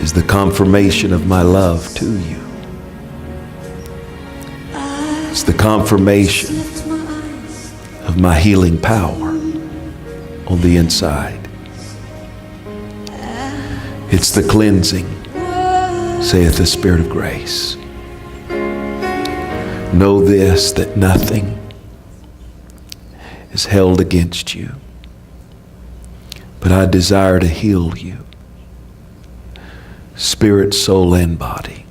is the confirmation of my love to you. It's the confirmation of my healing power on the inside. It's the cleansing, saith the Spirit of grace. Know this, that nothing is held against you, but I desire to heal you, spirit, soul, and body.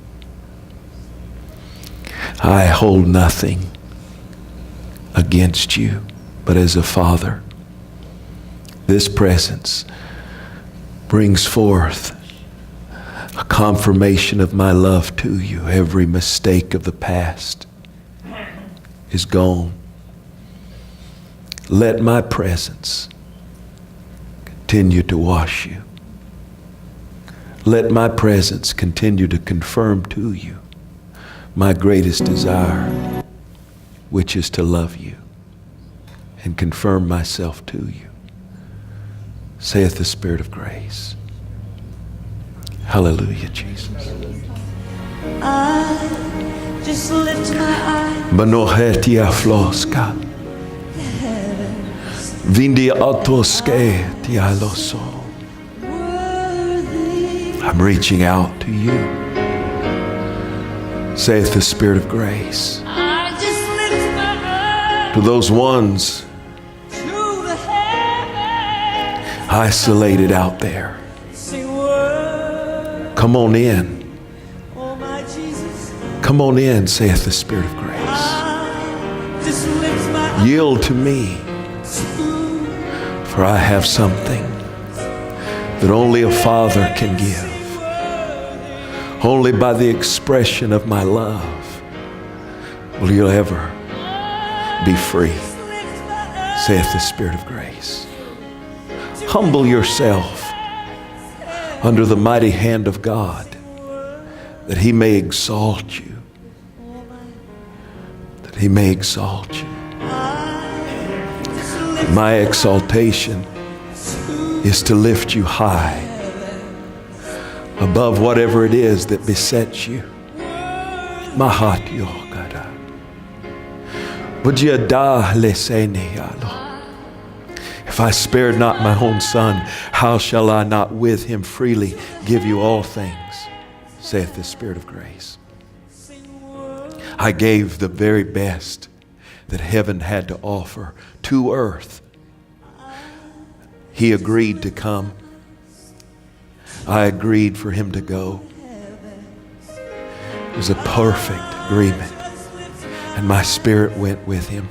I hold nothing against you, but as a father, this presence brings forth a confirmation of my love to you. Every mistake of the past is gone. Let my presence continue to wash you. Let my presence continue to confirm to you my greatest desire, which is to love you and confirm myself to you, saith the Spirit of grace. Hallelujah, Jesus. I just lift my eyes. Manohetia floska. Vindia autoske tialoso. I'm reaching out to you, saith the Spirit of grace. I just lift my eyes To those ones to the heavens. isolated out there, Sing word, come on in. oh my Jesus. Come on in, saith the Spirit of grace. I just lift my eyes Yield to me, for I have something that only a father can give. Only by the expression of my love will you ever be free, saith the Spirit of grace. Humble yourself under the mighty hand of God, that He may exalt you. That He may exalt you. My exaltation is to lift you high above whatever it is that besets you. Mahat yogada. Vujyada lesene yalo. If I spared not my own son, how shall I not with him freely give you all things, saith the Spirit of grace. I gave the very best that heaven had to offer to earth. He agreed to come. I agreed for him to go. It was a perfect agreement. And my spirit went with him.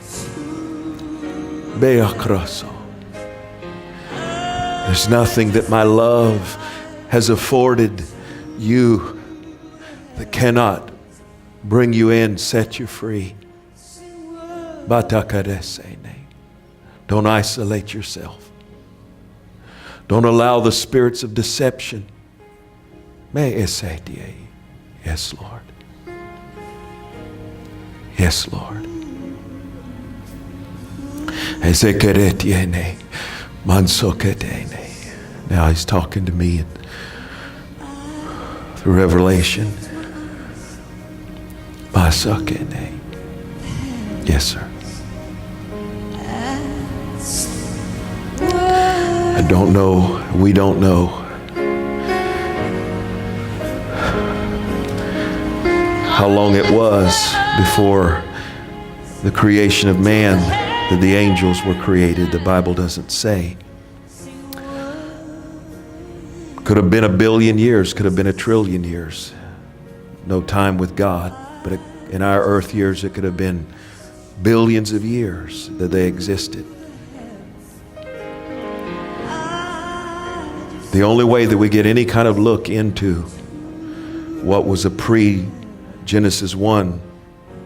Beakraso. There's nothing that my love has afforded you that cannot bring you in, set you free. Batakaresene. Don't isolate yourself. Don't allow the spirits of deception. Yes, Lord. Yes, Lord. Now He's talking to me through revelation. Yes, sir. I don't know, we don't know how long it was before the creation of man that the angels were created. The Bible doesn't say. Could have been 1 billion years, could have been 1 trillion years. No time with God. But in our earth years, it could have been billions of years that they existed. The only way that we get any kind of look into what was a pre-Genesis 1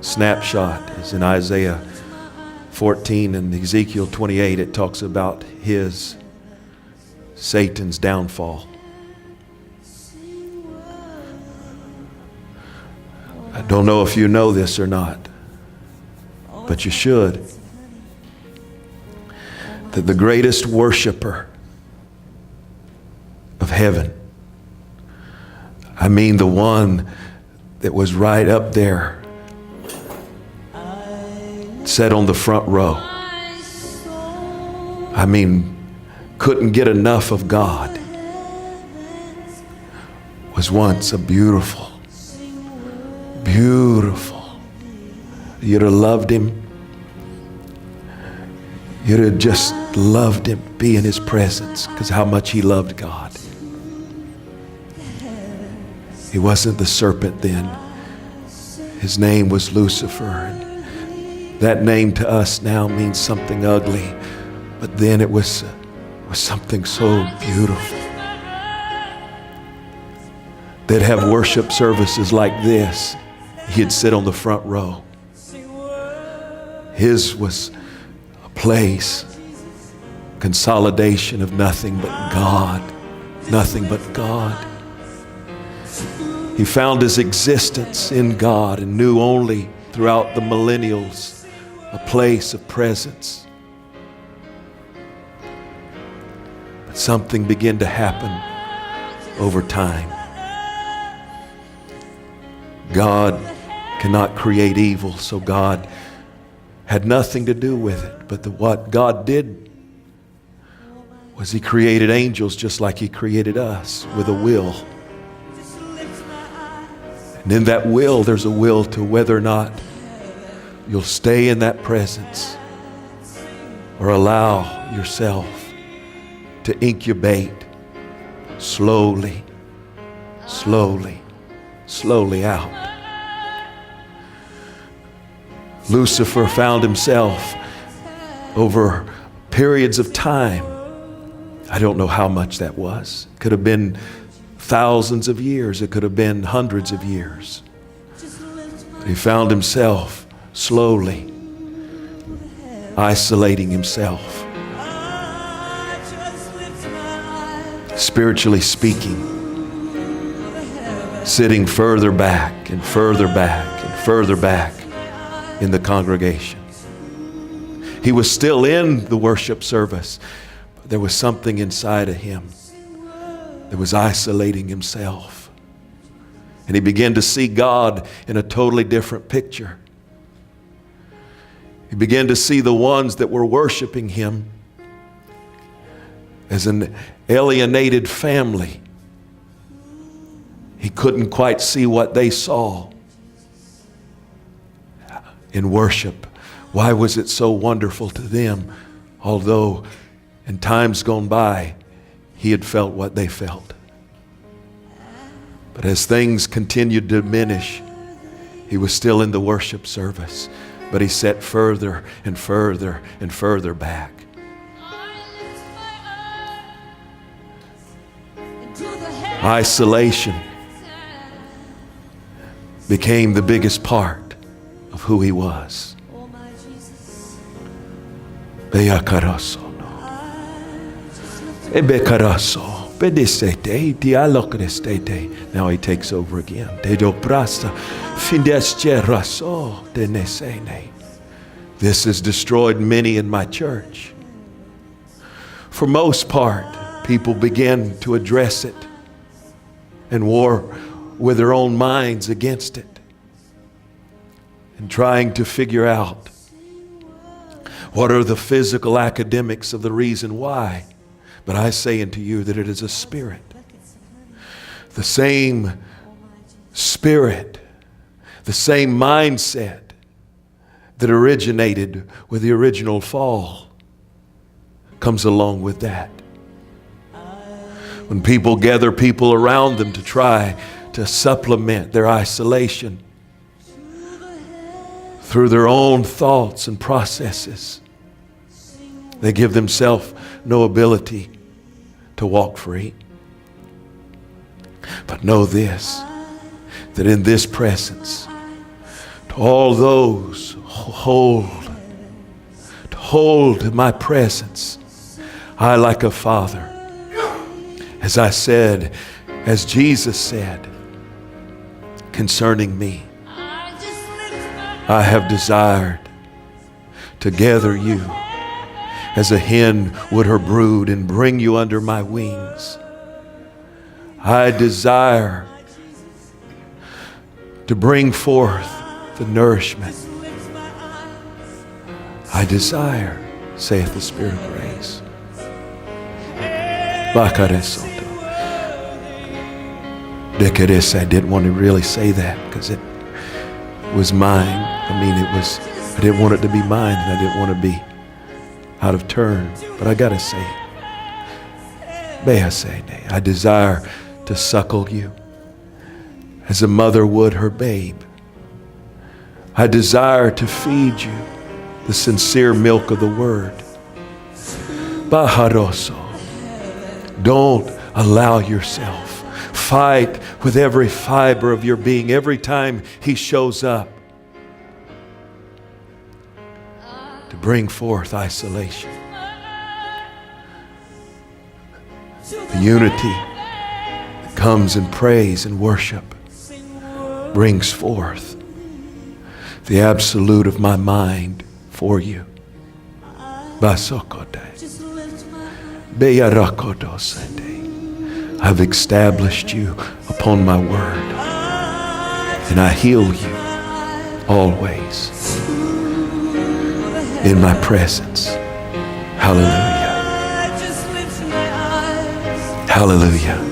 snapshot is in Isaiah 14 and Ezekiel 28. It talks about Satan's downfall. I don't know if you know this or not, but you should. That the greatest worshiper of heaven, I mean the one that was right up there, sat on the front row. I mean, couldn't get enough of God. Was once a beautiful. You'd have loved him. You'd have just loved him, be in his presence, because how much he loved God. He wasn't the serpent then. His name was Lucifer. And that name to us now means something ugly. But then it was something so beautiful. They'd have worship services like this. He'd sit on the front row. His was a place, consolidation of nothing but God. Nothing but God. He found his existence in God and knew only throughout the millennials a place of presence. But something began to happen over time. God cannot create evil, so God had nothing to do with it. But what God did was he created angels just like he created us with a will. And in that will, there's a will to whether or not you'll stay in that presence or allow yourself to incubate slowly out. Lucifer found himself over periods of time. I don't know how much that was. It could have been thousands of years. It could have been hundreds of years. He found himself slowly isolating himself, spiritually speaking, sitting further back and further back and further back in the congregation. He was still in the worship service, but there was something inside of him that was isolating himself. And he began to see God in a totally different picture. He began to see the ones that were worshiping him as an alienated family. He couldn't quite see what they saw in worship. Why was it so wonderful to them, although in times gone by, he had felt what they felt? But as things continued to diminish, he was still in the worship service, but he sat further and further and further back. Isolation became the biggest part of who he was. Now he takes over again. This has destroyed many in my church. For most part, people began to address it and war with their own minds against it and trying to figure out what are the physical academics of the reason why. But I say unto you that it is a spirit. The same spirit, the same mindset that originated with the original fall comes along with that. When people gather people around them to try to supplement their isolation through their own thoughts and processes, they give themselves no ability to walk free. But know this, that in this presence, to all those who hold my presence, I like a father, as I said, as Jesus said concerning me, I have desired to gather you as a hen would her brood and bring you under my wings. I desire to bring forth the nourishment I desire, saith the Spirit of grace. Bakaresoto. Dekerese, I didn't want to really say that because it was mine. I didn't want it to be mine, and I didn't want to be out of turn. But I got to say it. I desire to suckle you as a mother would her babe. I desire to feed you the sincere milk of the word. Baharoso. Don't allow yourself. Fight with every fiber of your being every time he shows up to bring forth isolation. The unity that comes in praise and worship brings forth the absolute of my mind for you. Basokote. Beyarakodosete. I've established you upon my word, and I heal you always in my presence. Hallelujah. Hallelujah.